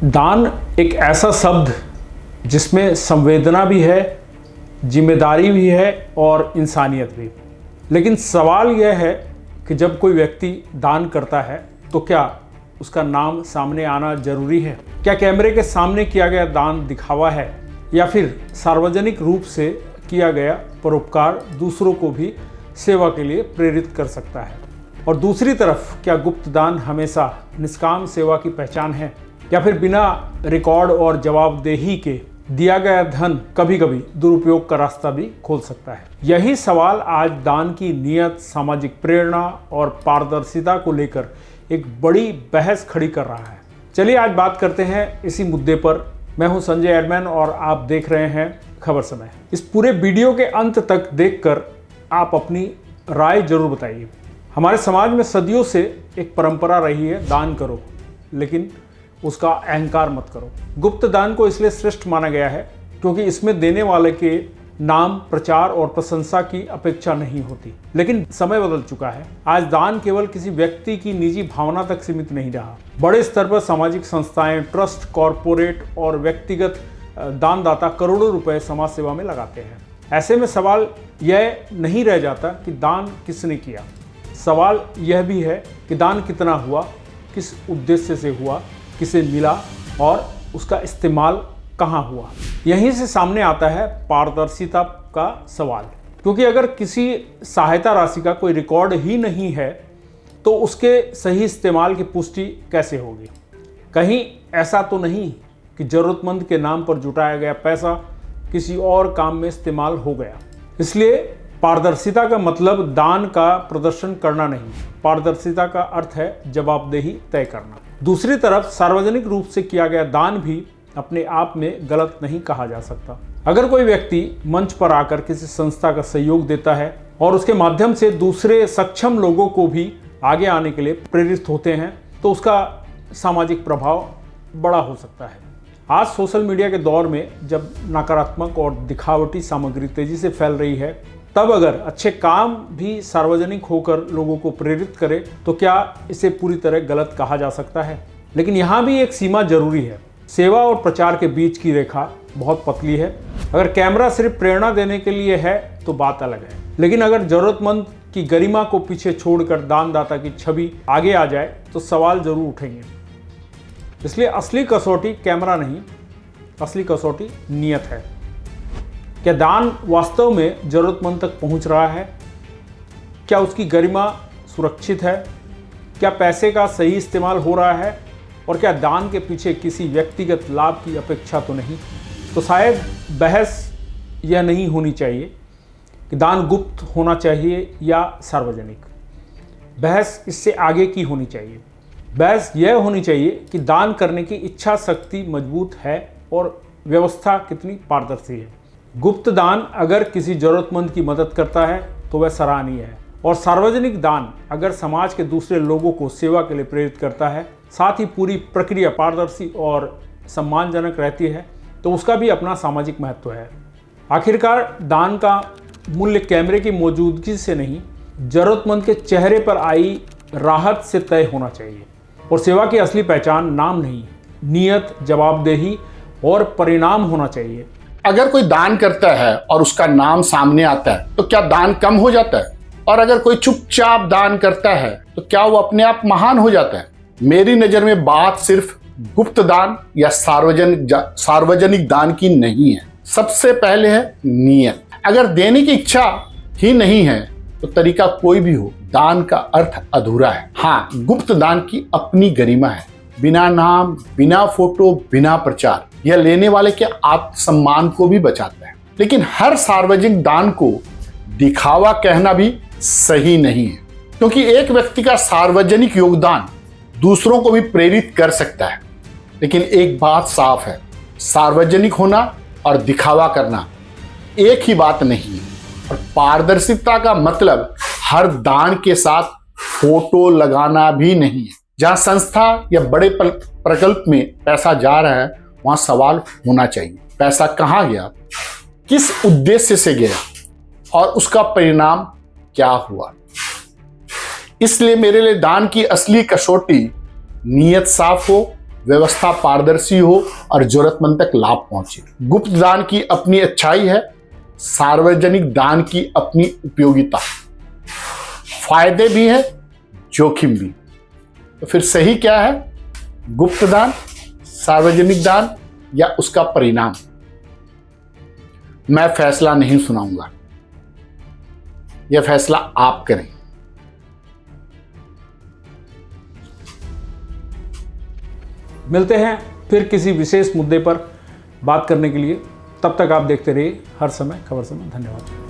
दान एक ऐसा शब्द जिसमें संवेदना भी है, जिम्मेदारी भी है और इंसानियत भी। लेकिन सवाल यह है कि जब कोई व्यक्ति दान करता है तो क्या उसका नाम सामने आना जरूरी है? क्या कैमरे के सामने किया गया दान दिखावा है या फिर सार्वजनिक रूप से किया गया परोपकार दूसरों को भी सेवा के लिए प्रेरित कर सकता है? और दूसरी तरफ क्या गुप्त दान हमेशा निष्काम सेवा की पहचान है या फिर बिना रिकॉर्ड और जवाबदेही के दिया गया धन कभी कभी दुरुपयोग का रास्ता भी खोल सकता है? यही सवाल आज दान की नियत, सामाजिक प्रेरणा और पारदर्शिता को लेकर एक बड़ी बहस खड़ी कर रहा है। चलिए आज बात करते हैं इसी मुद्दे पर। मैं हूं संजय एडमैन और आप देख रहे हैं खबर समय। इस पूरे वीडियो के अंत तक देखकर आप अपनी राय जरूर बताइए। हमारे समाज में सदियों से एक परंपरा रही है, दान करो लेकिन उसका अहंकार मत करो। गुप्त दान को इसलिए श्रेष्ठ माना गया है क्योंकि इसमें देने वाले के नाम, प्रचार और प्रशंसा की अपेक्षा नहीं होती। लेकिन समय बदल चुका है। आज दान केवल किसी व्यक्ति की निजी भावना तक सीमित नहीं रहा। बड़े स्तर पर सामाजिक संस्थाएं, ट्रस्ट, कॉरपोरेट और व्यक्तिगत दानदाता करोड़ों रुपए समाज सेवा में लगाते हैं। ऐसे में सवाल यह नहीं रह जाता कि दान किसने किया, सवाल यह भी है कि दान कितना हुआ, किस उद्देश्य से हुआ, किसे मिला और उसका इस्तेमाल कहाँ हुआ। यहीं से सामने आता है पारदर्शिता का सवाल, क्योंकि अगर किसी सहायता राशि का कोई रिकॉर्ड ही नहीं है तो उसके सही इस्तेमाल की पुष्टि कैसे होगी? कहीं ऐसा तो नहीं कि जरूरतमंद के नाम पर जुटाया गया पैसा किसी और काम में इस्तेमाल हो गया? इसलिए पारदर्शिता का मतलब दान का प्रदर्शन करना नहीं, पारदर्शिता का अर्थ है जवाबदेही तय करना। दूसरी तरफ सार्वजनिक रूप से किया गया दान भी अपने आप में गलत नहीं कहा जा सकता। अगर कोई व्यक्ति मंच पर आकर किसी संस्था का सहयोग देता है और उसके माध्यम से दूसरे सक्षम लोगों को भी आगे आने के लिए प्रेरित होते हैं तो उसका सामाजिक प्रभाव बड़ा हो सकता है। आज सोशल मीडिया के दौर में जब नकारात्मक और दिखावटी सामग्री तेजी से फैल रही है, तब अगर अच्छे काम भी सार्वजनिक होकर लोगों को प्रेरित करे तो क्या इसे पूरी तरह गलत कहा जा सकता है? लेकिन यहाँ भी एक सीमा जरूरी है। सेवा और प्रचार के बीच की रेखा बहुत पतली है। अगर कैमरा सिर्फ प्रेरणा देने के लिए है तो बात अलग है, लेकिन अगर जरूरतमंद की गरिमा को पीछे छोड़कर दानदाता की छवि आगे आ जाए तो सवाल जरूर उठेंगे। इसलिए असली कसौटी कैमरा नहीं, असली कसौटी नियत है। क्या दान वास्तव में जरूरतमंद तक पहुंच रहा है? क्या उसकी गरिमा सुरक्षित है? क्या पैसे का सही इस्तेमाल हो रहा है? और क्या दान के पीछे किसी व्यक्तिगत लाभ की अपेक्षा तो नहीं? तो शायद बहस यह नहीं होनी चाहिए कि दान गुप्त होना चाहिए या सार्वजनिक। बहस इससे आगे की होनी चाहिए। बहस यह होनी चाहिए कि दान करने की इच्छा शक्ति मजबूत है और व्यवस्था कितनी पारदर्शी है। गुप्त दान अगर किसी जरूरतमंद की मदद करता है तो वह सराहनीय है, और सार्वजनिक दान अगर समाज के दूसरे लोगों को सेवा के लिए प्रेरित करता है, साथ ही पूरी प्रक्रिया पारदर्शी और सम्मानजनक रहती है, तो उसका भी अपना सामाजिक महत्व है। आखिरकार दान का मूल्य कैमरे की मौजूदगी से नहीं, जरूरतमंद के चेहरे पर आई राहत से तय होना चाहिए। और सेवा की असली पहचान नाम नहीं, नियत, जवाबदेही और परिणाम होना चाहिए। अगर कोई दान करता है और उसका नाम सामने आता है तो क्या दान कम हो जाता है? और अगर कोई चुपचाप दान करता है तो क्या वो अपने आप महान हो जाता है? मेरी नज़र में बात सिर्फ गुप्त दान या सार्वजनिक दान की नहीं है। सबसे पहले है नियत। अगर देने की इच्छा ही नहीं है तो तरीका कोई भी हो, दान का अर्थ अधूरा है। हाँ, गुप्त दान की अपनी गरिमा है। बिना नाम, बिना फोटो, बिना प्रचार, यह लेने वाले के आत्मसम्मान को भी बचाता है। लेकिन हर सार्वजनिक दान को दिखावा कहना भी सही नहीं है, क्योंकि एक व्यक्ति का सार्वजनिक योगदान दूसरों को भी प्रेरित कर सकता है। लेकिन एक बात साफ है, सार्वजनिक होना और दिखावा करना एक ही बात नहीं है। और पारदर्शिता का मतलब हर दान के साथ फोटो लगाना भी नहीं है। जहां संस्था या बड़े प्रकल्प में पैसा जा रहा है वहां सवाल होना चाहिए, पैसा कहां गया, किस उद्देश्य से गया और उसका परिणाम क्या हुआ। इसलिए मेरे लिए दान की असली कसौटी नियत साफ हो, व्यवस्था पारदर्शी हो और जरूरतमंद तक लाभ पहुंचे। गुप्त दान की अपनी अच्छाई है, सार्वजनिक दान की अपनी उपयोगिता। फायदे भी है, जोखिम भी। तो फिर सही क्या है? गुप्त दान, सार्वजनिक दान या उसका परिणाम? मैं फैसला नहीं सुनाऊंगा, यह फैसला आप करें। मिलते हैं फिर किसी विशेष मुद्दे पर बात करने के लिए। तब तक आप देखते रहिए हर समय खबर समय। धन्यवाद।